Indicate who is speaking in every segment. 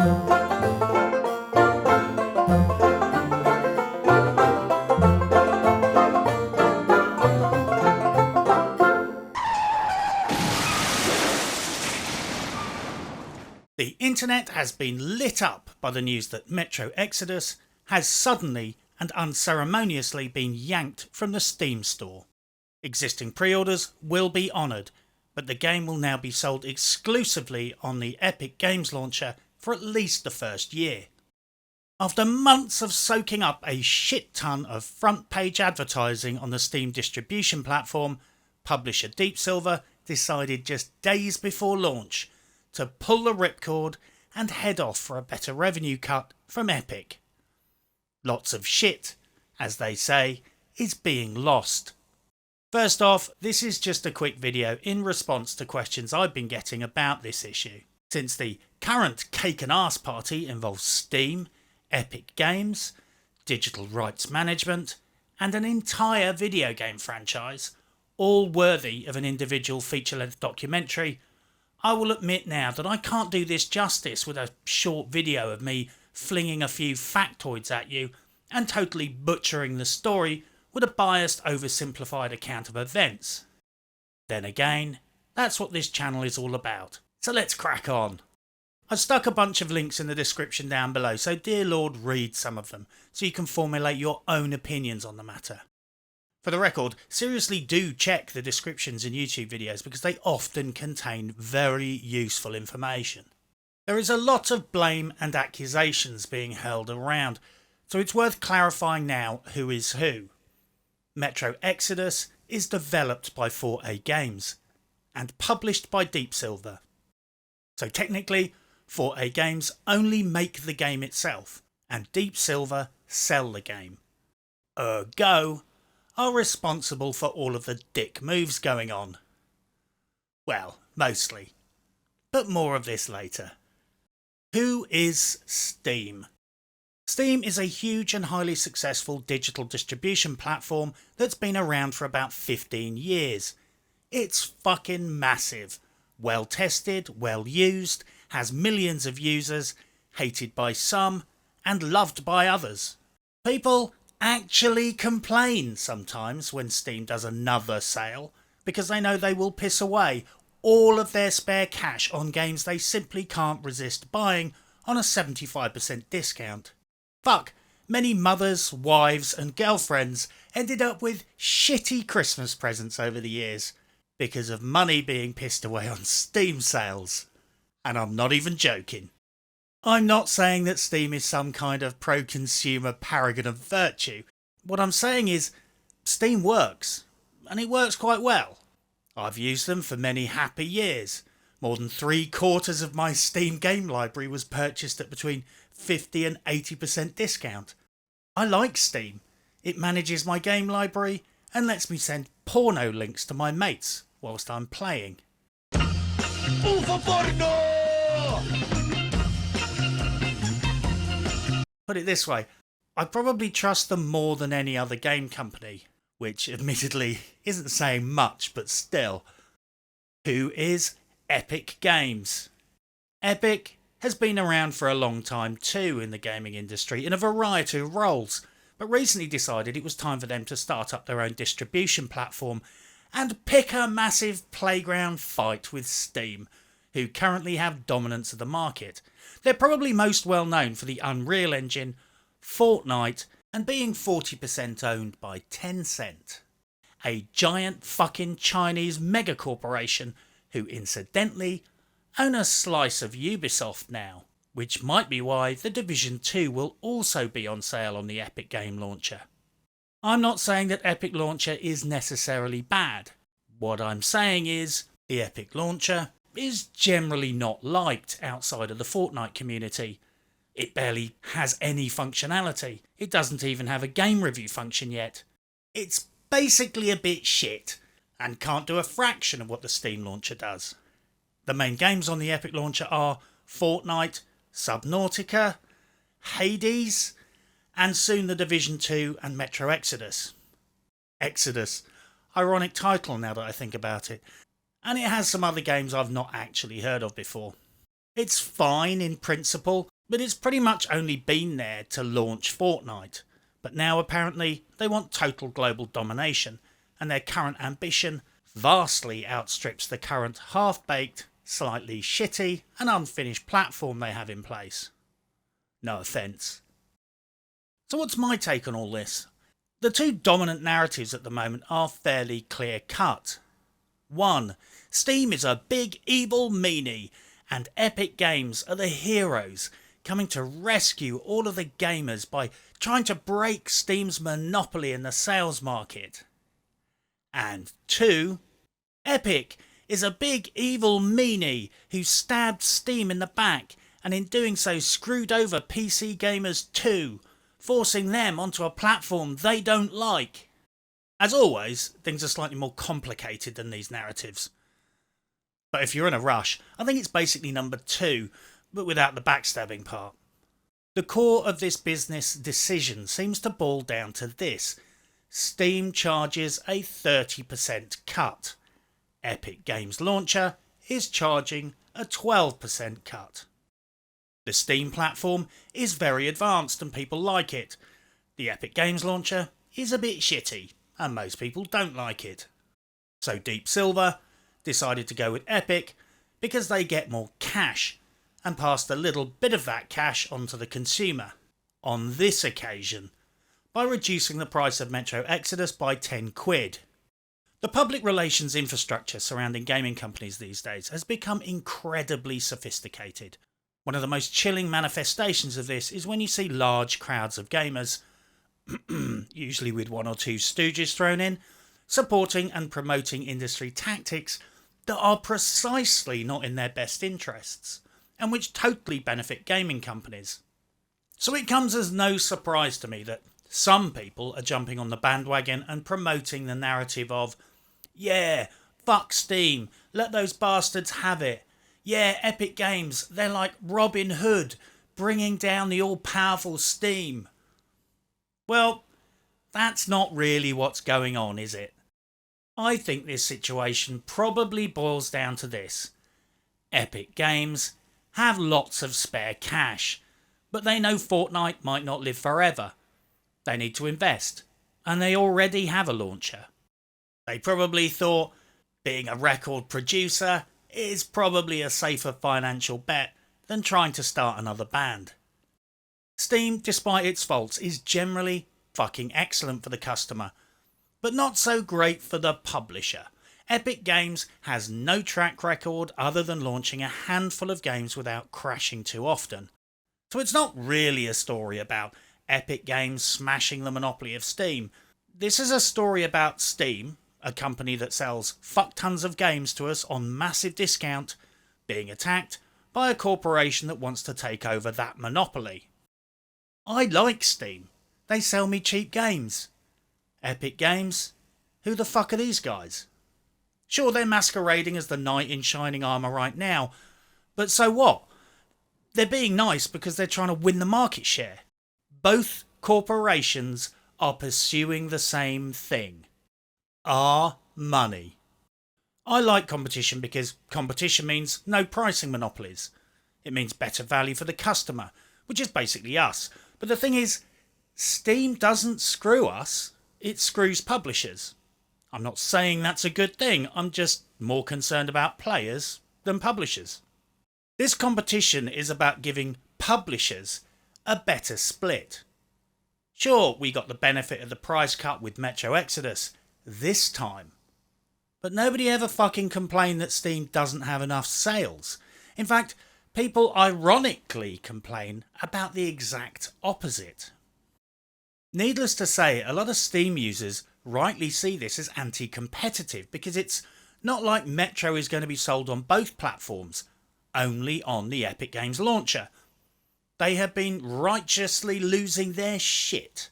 Speaker 1: The internet has been lit up by the news that Metro Exodus has suddenly and unceremoniously been yanked from the Steam store. Existing pre-orders will be honoured, but the game will now be sold exclusively on the Epic Games launcher for at least the first year. After months of soaking up a shit ton of front page advertising on the Steam distribution platform, publisher Deep Silver decided just days before launch to pull the ripcord and head off for a better revenue cut from Epic. Lots of shit, as they say, is being lost. First off, this is just a quick video in response to questions I've been getting about this issue. Since the current cake and arse party involves Steam, Epic Games, digital rights management, and an entire video game franchise, all worthy of an individual feature-length documentary, I will admit now that I can't do this justice with a short video of me flinging a few factoids at you and totally butchering the story with a biased, oversimplified account of events. Then again, that's what this channel is all about, so let's crack on. I've stuck a bunch of links in the description down below, so dear Lord, read some of them so you can formulate your own opinions on the matter. For the record, seriously do check the descriptions in YouTube videos because they often contain very useful information. There is a lot of blame and accusations being hurled around, so it's worth clarifying now who is who. Metro Exodus is developed by 4A Games and published by Deep Silver. So technically, 4A Games only make the game itself and Deep Silver sell the game. Ergo, are responsible for all of the dick moves going on. Well, mostly. But more of this later. Who is Steam? Steam is a huge and highly successful digital distribution platform that's been around for about 15 years. It's fucking massive. Well tested, well used, has millions of users, hated by some, and loved by others. People actually complain sometimes when Steam does another sale because they know they will piss away all of their spare cash on games they simply can't resist buying on a 75% discount. Fuck, many mothers, wives and girlfriends ended up with shitty Christmas presents over the years because of money being pissed away on Steam sales. And I'm not even joking. I'm not saying that Steam is some kind of pro-consumer paragon of virtue. What I'm saying is, Steam works, and it works quite well. I've used them for many happy years. More than 3/4 of my Steam game library was purchased at between 50 and 80% discount. I like Steam. It manages my game library and lets me send porno links to my mates whilst I'm playing. Put it this way, I probably trust them more than any other game company, which admittedly isn't saying much, but still. Who is Epic Games? Epic has been around for a long time too in the gaming industry in a variety of roles, but recently decided it was time for them to start up their own distribution platform and pick a massive playground fight with Steam, who currently have dominance of the market. They're probably most well known for the Unreal Engine, Fortnite, and being 40% owned by Tencent, a giant fucking Chinese megacorporation who incidentally own a slice of Ubisoft now, which might be why The Division 2 will also be on sale on the Epic Game Launcher. I'm not saying that Epic Launcher is necessarily bad. What I'm saying is the Epic Launcher is generally not liked outside of the Fortnite community. It barely has any functionality. It doesn't even have a game review function yet. It's basically a bit shit and can't do a fraction of what the Steam launcher does. The main games on the Epic launcher are Fortnite, Subnautica, Hades, and soon The Division 2 and Metro Exodus. Exodus, ironic title now that I think about it. And it has some other games I've not actually heard of before. It's fine in principle, but it's pretty much only been there to launch Fortnite. But now apparently they want total global domination, and their current ambition vastly outstrips the current half-baked, slightly shitty and unfinished platform they have in place. No offence. So what's my take on all this? The two dominant narratives at the moment are fairly clear cut. 1. Steam is a big evil meanie, and Epic Games are the heroes, coming to rescue all of the gamers by trying to break Steam's monopoly in the sales market. And 2. Epic is a big evil meanie who stabbed Steam in the back and in doing so screwed over PC gamers too, forcing them onto a platform they don't like. As always, things are slightly more complicated than these narratives. But if you're in a rush, I think it's basically number 2, but without the backstabbing part. The core of this business decision seems to boil down to this: Steam charges a 30% cut. Epic Games Launcher is charging a 12% cut. The Steam platform is very advanced and people like it. The Epic Games Launcher is a bit shitty and most people don't like it. So Deep Silver decided to go with Epic because they get more cash and passed a little bit of that cash onto the consumer. On this occasion, by reducing the price of Metro Exodus by 10 quid. The public relations infrastructure surrounding gaming companies these days has become incredibly sophisticated. One of the most chilling manifestations of this is when you see large crowds of gamers, usually with 1 or 2 stooges thrown in, supporting and promoting industry tactics that are precisely not in their best interests, and which totally benefit gaming companies. So it comes as no surprise to me that some people are jumping on the bandwagon and promoting the narrative of, yeah, fuck Steam, let those bastards have it. Yeah, Epic Games, they're like Robin Hood, bringing down the all-powerful Steam. Well, that's not really what's going on, is it? I think this situation probably boils down to this. Epic Games have lots of spare cash, but they know Fortnite might not live forever. They need to invest, and they already have a launcher. They probably thought being a record producer is probably a safer financial bet than trying to start another band. Steam, despite its faults, is generally fucking excellent for the customer, but not so great for the publisher. Epic Games has no track record other than launching a handful of games without crashing too often. So it's not really a story about Epic Games smashing the monopoly of Steam. This is a story about Steam, a company that sells fuck tons of games to us on massive discount, being attacked by a corporation that wants to take over that monopoly. I like Steam. They sell me cheap games. Epic Games? Who the fuck are these guys? Sure, they're masquerading as the knight in shining armour right now, but so what? They're being nice because they're trying to win the market share. Both corporations are pursuing the same thing. Our money. I like competition because competition means no pricing monopolies. It means better value for the customer, which is basically us. But the thing is, Steam doesn't screw us, it screws publishers. I'm not saying that's a good thing, I'm just more concerned about players than publishers. This competition is about giving publishers a better split. Sure, we got the benefit of the price cut with Metro Exodus this time, but nobody ever fucking complained that Steam doesn't have enough sales. In fact, people ironically complain about the exact opposite. Needless to say, a lot of Steam users rightly see this as anti-competitive because it's not like Metro is going to be sold on both platforms, only on the Epic Games Launcher. They have been righteously losing their shit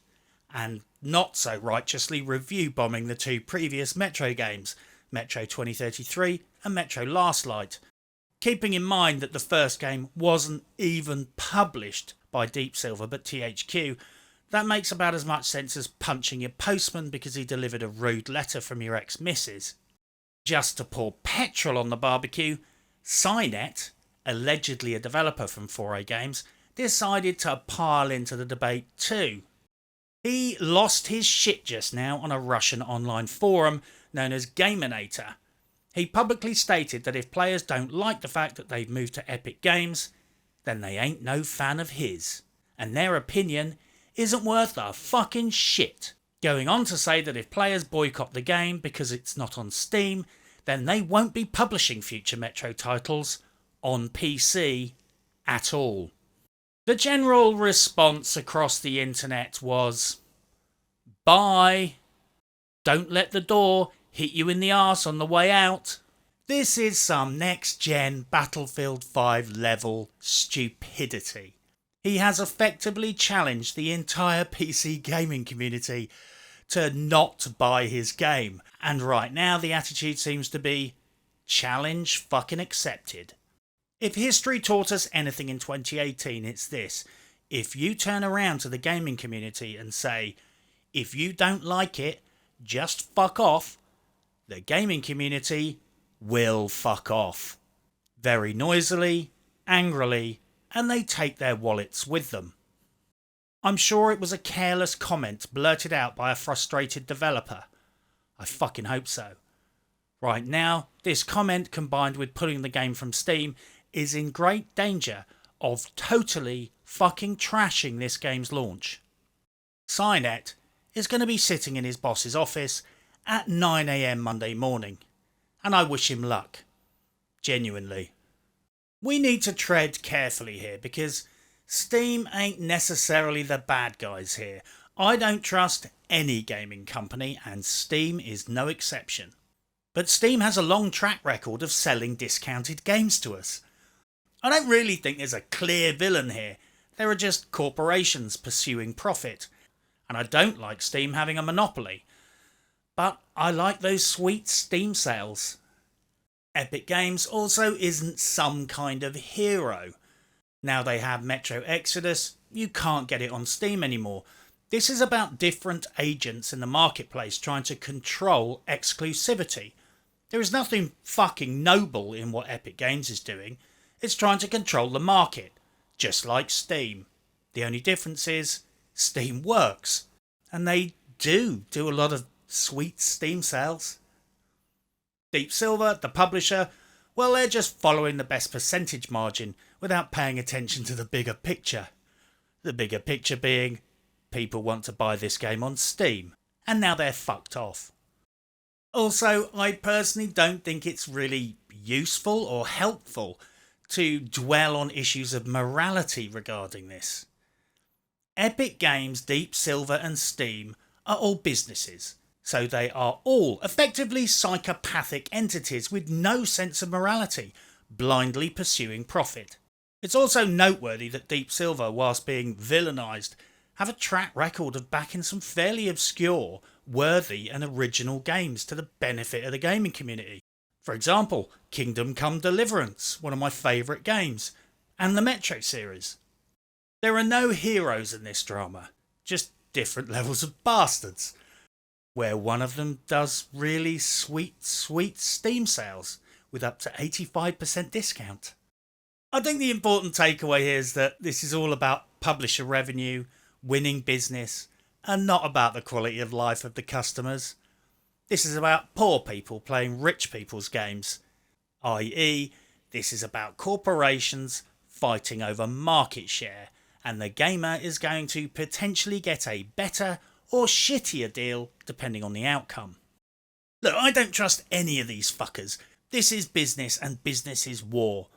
Speaker 1: and not so righteously review bombing the 2 previous Metro games, Metro 2033 and Metro Last Light, keeping in mind that the first game wasn't even published by Deep Silver but THQ. That makes about as much sense as punching your postman because he delivered a rude letter from your ex-missus. Just to pour petrol on the barbecue, Cynet, allegedly a developer from 4A Games, decided to pile into the debate too. He lost his shit just now on a Russian online forum known as Gaminator. He publicly stated that if players don't like the fact that they've moved to Epic Games, then they ain't no fan of his, and their opinion isn't worth a fucking shit. Going on to say that if players boycott the game because it's not on Steam, then they won't be publishing future Metro titles on PC at all. The general response across the internet was, bye, don't let the door hit you in the arse on the way out. This is some next-gen Battlefield 5 level stupidity. He has effectively challenged the entire PC gaming community to not buy his game, and right now the attitude seems to be, challenge fucking accepted. If history taught us anything in 2018, it's this. If you turn around to the gaming community and say, if you don't like it, just fuck off, the gaming community will fuck off. Very noisily, angrily, and they take their wallets with them. I'm sure it was a careless comment blurted out by a frustrated developer. I fucking hope so. Right now, this comment combined with pulling the game from Steam is in great danger of totally fucking trashing this game's launch. Cynet is going to be sitting in his boss's office at 9 AM Monday morning, and I wish him luck. Genuinely. We need to tread carefully here because Steam ain't necessarily the bad guys here. I don't trust any gaming company, and Steam is no exception. But Steam has a long track record of selling discounted games to us. I don't really think there's a clear villain here. There are just corporations pursuing profit. And I don't like Steam having a monopoly. But I like those sweet Steam sales. Epic Games also isn't some kind of hero. Now they have Metro Exodus, you can't get it on Steam anymore. This is about different agents in the marketplace trying to control exclusivity. There is nothing fucking noble in what Epic Games is doing. It's trying to control the market, just like Steam. The only difference is Steam works, and they do a lot of sweet Steam sales. Deep Silver, the publisher, well, they're just following the best percentage margin without paying attention to the bigger picture. The bigger picture being, people want to buy this game on Steam, and now they're fucked off. Also, I personally don't think it's really useful or helpful to dwell on issues of morality regarding this. Epic Games, Deep Silver and Steam are all businesses, so they are all effectively psychopathic entities with no sense of morality, blindly pursuing profit. It's also noteworthy that Deep Silver, whilst being villainised, have a track record of backing some fairly obscure, worthy and original games to the benefit of the gaming community. For example, Kingdom Come Deliverance, one of my favourite games, and the Metro series. There are no heroes in this drama, just different levels of bastards, where one of them does really sweet Steam sales with up to 85% discount. I think the important takeaway here is that this is all about publisher revenue, winning business, and not about the quality of life of the customers. This is about poor people playing rich people's games, i.e. this is about corporations fighting over market share, and the gamer is going to potentially get a better or shittier deal depending on the outcome. Look, I don't trust any of these fuckers. This is business and business is war.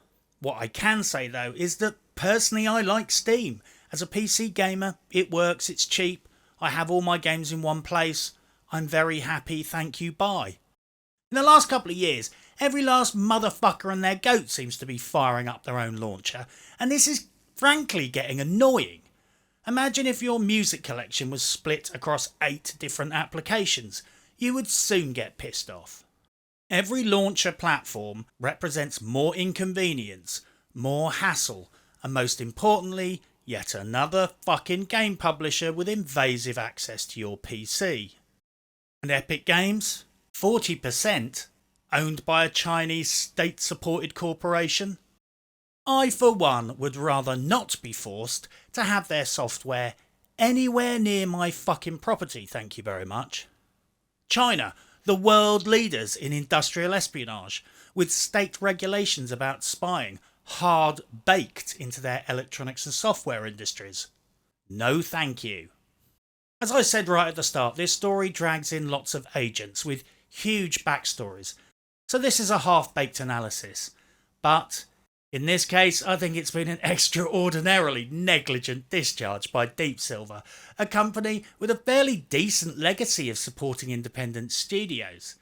Speaker 1: What I can say though is that personally I like Steam. As a PC gamer, it works, it's cheap, I have all my games in one place, I'm very happy, thank you, bye. In the last couple of years, every last motherfucker and their goat seems to be firing up their own launcher, and this is frankly getting annoying. Imagine if your music collection was split across 8 different applications, you would soon get pissed off. Every launcher platform represents more inconvenience, more hassle, and most importantly, yet another fucking game publisher with invasive access to your PC. And Epic Games? 40% owned by a Chinese state-supported corporation? I, for one, would rather not be forced to have their software anywhere near my fucking property, thank you very much. China, the world leaders in industrial espionage, with state regulations about spying hard baked into their electronics and software industries. No thank you. As I said right at the start, this story drags in lots of agents with huge backstories, so this is a half-baked analysis. But in this case, I think it's been an extraordinarily negligent discharge by Deep Silver, a company with a fairly decent legacy of supporting independent studios.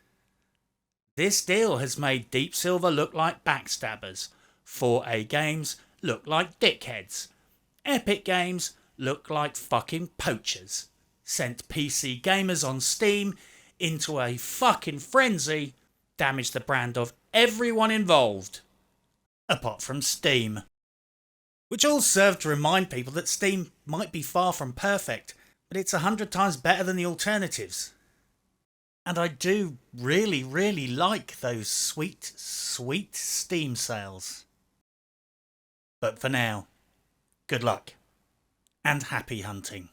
Speaker 1: This deal has made Deep Silver look like backstabbers, 4A Games look like dickheads, Epic Games look like fucking poachers, sent PC gamers on Steam into a fucking frenzy, damaged the brand of everyone involved. Apart from Steam. Which all serve to remind people that Steam might be far from perfect, but it's 100 times better than the alternatives. And I do really like those sweet Steam sales. But for now, good luck and happy hunting.